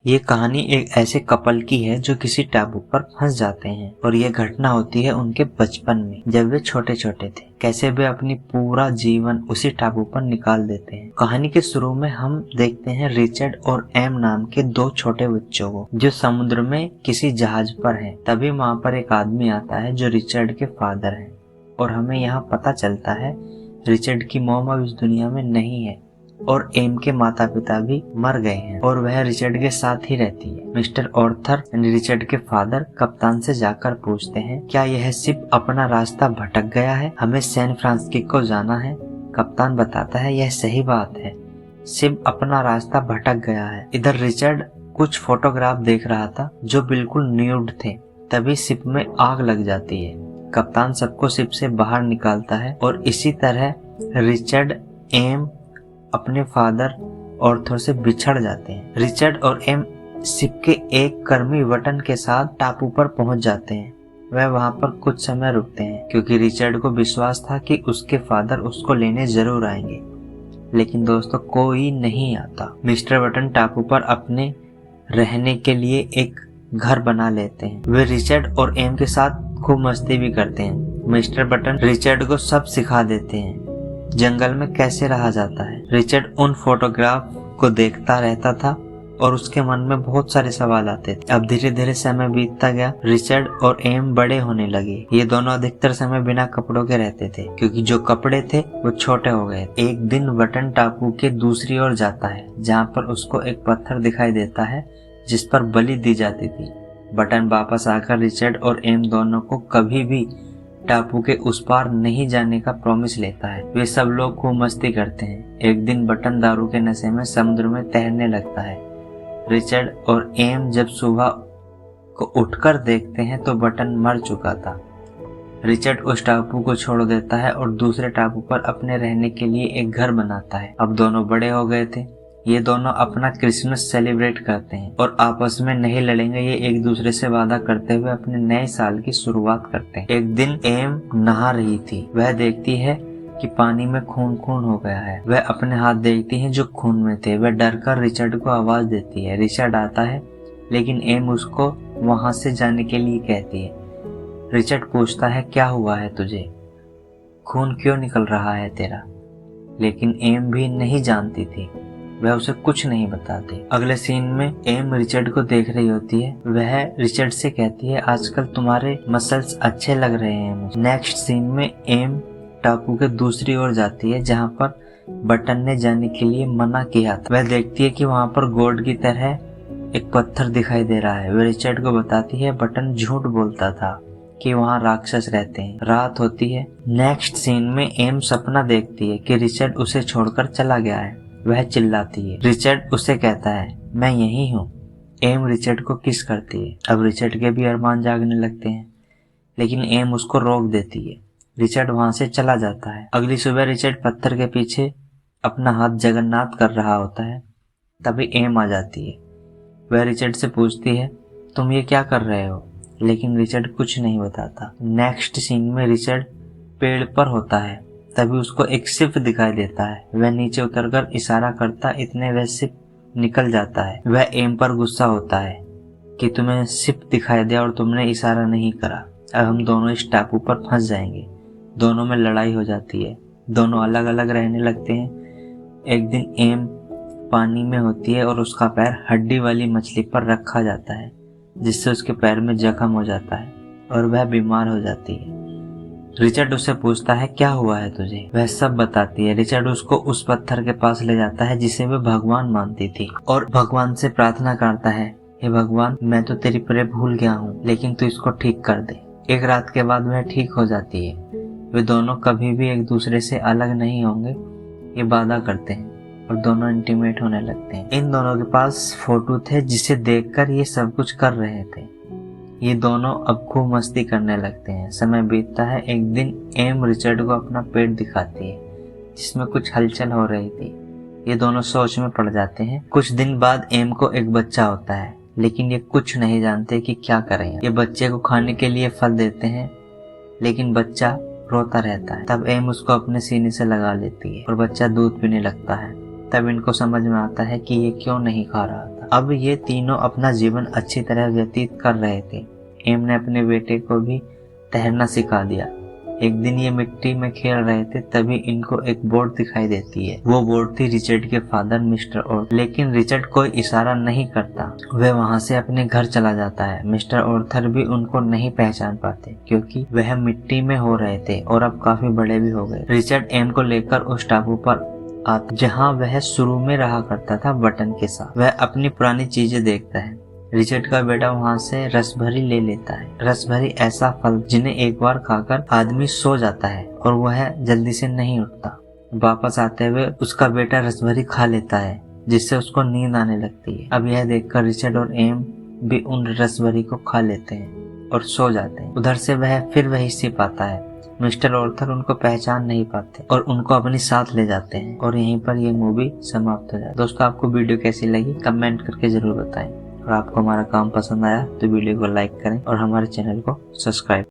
ये कहानी एक ऐसे कपल की है जो किसी टापू पर फंस जाते हैं और ये घटना होती है उनके बचपन में, जब वे छोटे छोटे थे। कैसे वे अपनी पूरा जीवन उसी टापू पर निकाल देते हैं। कहानी के शुरू में हम देखते हैं रिचर्ड और एम नाम के दो छोटे बच्चों को जो समुद्र में किसी जहाज पर हैं। तभी वहाँ पर एक आदमी आता है जो रिचर्ड के फादर हैं और हमें यहाँ पता चलता है रिचर्ड की मॉम अब इस दुनिया में नहीं है और एम के माता पिता भी मर गए हैं और वह रिचर्ड के साथ ही रहती है। मिस्टर ऑर्थर यानी रिचर्ड के फादर कप्तान से जाकर पूछते हैं, क्या यह शिप अपना रास्ता भटक गया है? हमें सैन फ्रांसिस्को जाना है। कप्तान बताता है, यह सही बात है, शिप अपना रास्ता भटक गया है। इधर रिचर्ड कुछ फोटोग्राफ देख रहा था जो बिल्कुल न्यूड थे। तभी शिप में आग लग जाती है। कप्तान सबको शिप से बाहर निकालता है और इसी तरह रिचर्ड एम अपने फादर ऑर्थर से बिछड़ जाते हैं। रिचर्ड और एम शिप के एक कर्मी वटन के साथ टापू पर पहुंच जाते हैं। वह वहां पर कुछ समय रुकते हैं क्योंकि रिचर्ड को विश्वास था कि उसके फादर उसको लेने जरूर आएंगे, लेकिन दोस्तों कोई नहीं आता। मिस्टर वटन टापू पर अपने रहने के लिए एक घर बना लेते हैं। वे रिचर्ड और एम के साथ खूब मस्ती भी करते हैं। मिस्टर बटन रिचर्ड को सब सिखा देते हैं, जंगल में कैसे रहा जाता है। रिचर्ड उन फोटोग्राफ को देखता रहता था और उसके मन में बहुत सारे सवाल आते थे। अब धीरे धीरे समय बीतता गया। रिचर्ड और एम बड़े होने लगे। ये दोनों अधिकतर समय बिना कपड़ों के रहते थे क्योंकि जो कपड़े थे वो छोटे हो गए। एक दिन बटन टापू के दूसरी ओर जाता है जहाँ पर उसको एक पत्थर दिखाई देता है जिस पर बलि दी जाती थी। बटन वापस आकर रिचर्ड और एम दोनों को कभी भी टापू के उस पार नहीं जाने का प्रॉमिस लेता है। वे सब लोग खूब मस्ती करते हैं। एक दिन बटन दारू के नशे में समुद्र में तैरने लगता है। रिचर्ड और एम जब सुबह को उठकर देखते हैं तो बटन मर चुका था। रिचर्ड उस टापू को छोड़ देता है और दूसरे टापू पर अपने रहने के लिए एक घर बनाता है। अब दोनों बड़े हो गए थे। ये दोनों अपना क्रिसमस सेलिब्रेट करते हैं और आपस में नहीं लड़ेंगे, ये एक दूसरे से वादा करते हुए अपने नए साल की शुरुआत करते हैं। एक दिन एम नहा रही थी। वह देखती है कि पानी में खून खून हो गया है। वह अपने हाथ देखती है जो खून में थे। वह डरकर रिचर्ड को आवाज देती है। रिचर्ड आता है लेकिन एम उसको वहां से जाने के लिए कहती है। रिचर्ड पूछता है, क्या हुआ है तुझे? खून क्यों निकल रहा है तेरा? लेकिन एम भी नहीं जानती थी। वह उसे कुछ नहीं बताती। अगले सीन में एम रिचर्ड को देख रही होती है। वह रिचर्ड से कहती है, आजकल तुम्हारे मसल्स अच्छे लग रहे हैं मुझे। नेक्स्ट सीन में एम टापू के दूसरी ओर जाती है जहाँ पर बटन ने जाने के लिए मना किया था। वह देखती है कि वहाँ पर गोल्ड की तरह एक पत्थर दिखाई दे रहा है। वह रिचर्ड को बताती है बटन झूठ बोलता था कि वहाँ राक्षस रहते हैं। रात होती है। नेक्स्ट सीन में एम सपना देखती है कि रिचर्ड उसे छोड़कर चला गया है। वह चिल्लाती है। रिचर्ड उसे कहता है, मैं यही हूँ। एम रिचर्ड को किस करती है। अब रिचर्ड के भी अरमान जागने लगते हैं लेकिन एम उसको रोक देती है। रिचर्ड वहां से चला जाता है। अगली सुबह रिचर्ड पत्थर के पीछे अपना हाथ जगन्नाथ कर रहा होता है। तभी एम आ जाती है। वह रिचर्ड से पूछती है, तुम ये क्या कर रहे हो? लेकिन रिचर्ड कुछ नहीं बताता। नेक्स्ट सीन में रिचर्ड पेड़ पर होता है। तभी उसको एक शिप दिखाई देता है। वह नीचे उतरकर इशारा करता, इतने वह शिप निकल जाता है। वह एम पर गुस्सा होता है कि तुम्हें शिप दिखाई दिया और तुमने इशारा नहीं करा। अब हम दोनों इस टापू पर फंस जाएंगे। दोनों में लड़ाई हो जाती है। दोनों अलग अलग रहने लगते हैं। एक दिन एम पानी में होती है और उसका पैर हड्डी वाली मछली पर रखा जाता है जिससे उसके पैर में जख्म हो जाता है और वह बीमार हो जाती है। रिचर्ड उससे पूछता है, क्या हुआ है तुझे? वह सब बताती है। रिचर्ड उसको उस पत्थर के पास ले जाता है जिसे वह भगवान मानती थी और भगवान से प्रार्थना करता है, हे भगवान, मैं तो तेरी प्रे भूल गया हूँ लेकिन तू इसको ठीक कर दे। एक रात के बाद वह ठीक हो जाती है। वे दोनों कभी भी एक दूसरे से अलग नहीं होंगे, ये वादा करते हैं और दोनों इंटीमेट होने लगते हैं। इन दोनों के पास फोटो थे जिसे देखकर ये सब कुछ कर रहे थे। ये दोनों अब खूब मस्ती करने लगते हैं। समय बीतता है। एक दिन एम रिचर्ड को अपना पेट दिखाती है जिसमें कुछ हलचल हो रही थी। ये दोनों सोच में पड़ जाते हैं। कुछ दिन बाद एम को एक बच्चा होता है लेकिन ये कुछ नहीं जानते कि क्या करें। ये बच्चे को खाने के लिए फल देते हैं लेकिन बच्चा रोता रहता है। तब एम उसको अपने सीने से लगा लेती है और बच्चा दूध पीने लगता है। तब इनको समझ में आता है कि ये क्यों नहीं खा रहा था। अब ये तीनों अपना जीवन अच्छी तरह व्यतीत कर रहे थे। एम ने अपने बेटे को भी तैरना सिखा दिया। एक दिन ये मिट्टी में खेल रहे थे, तभी इनको एक बोट दिखाई देती है। वो बोट थी रिचर्ड के फादर मिस्टर ऑर्थर। लेकिन रिचर्ड कोई इशारा नहीं करता, वह वहाँ से अपने घर चला जाता है। मिस्टर ऑर्थर भी उनको नहीं पहचान पाते क्योंकि वह मिट्टी में हो रहे थे और अब काफी बड़े भी हो गए। रिचर्ड एम को लेकर उस टापू पर आता जहाँ वह शुरू में रहा करता था बटन के साथ। वह अपनी पुरानी चीजें देखता है। रिचर्ड का बेटा वहाँ से रसभरी ले लेता है। रसभरी ऐसा फल जिन्हें एक बार खाकर आदमी सो जाता है और वह जल्दी से नहीं उठता। वापस आते हुए उसका बेटा रसभरी खा लेता है, जिससे उसको नींद आने लगती है। अब यह देखकर रिचर्ड और एम भी उन रसभरी को खा लेते हैं और सो जाते हैं। उधर से वह फिर वही सिप आता है। मिस्टर ऑर्थर उनको पहचान नहीं पाते और उनको अपने साथ ले जाते हैं और यहीं पर ये मूवी समाप्त हो जाती है। दोस्तों, आपको वीडियो कैसी लगी कमेंट करके जरूर बताएं। और आपको हमारा काम पसंद आया तो वीडियो को लाइक करें और हमारे चैनल को सब्सक्राइब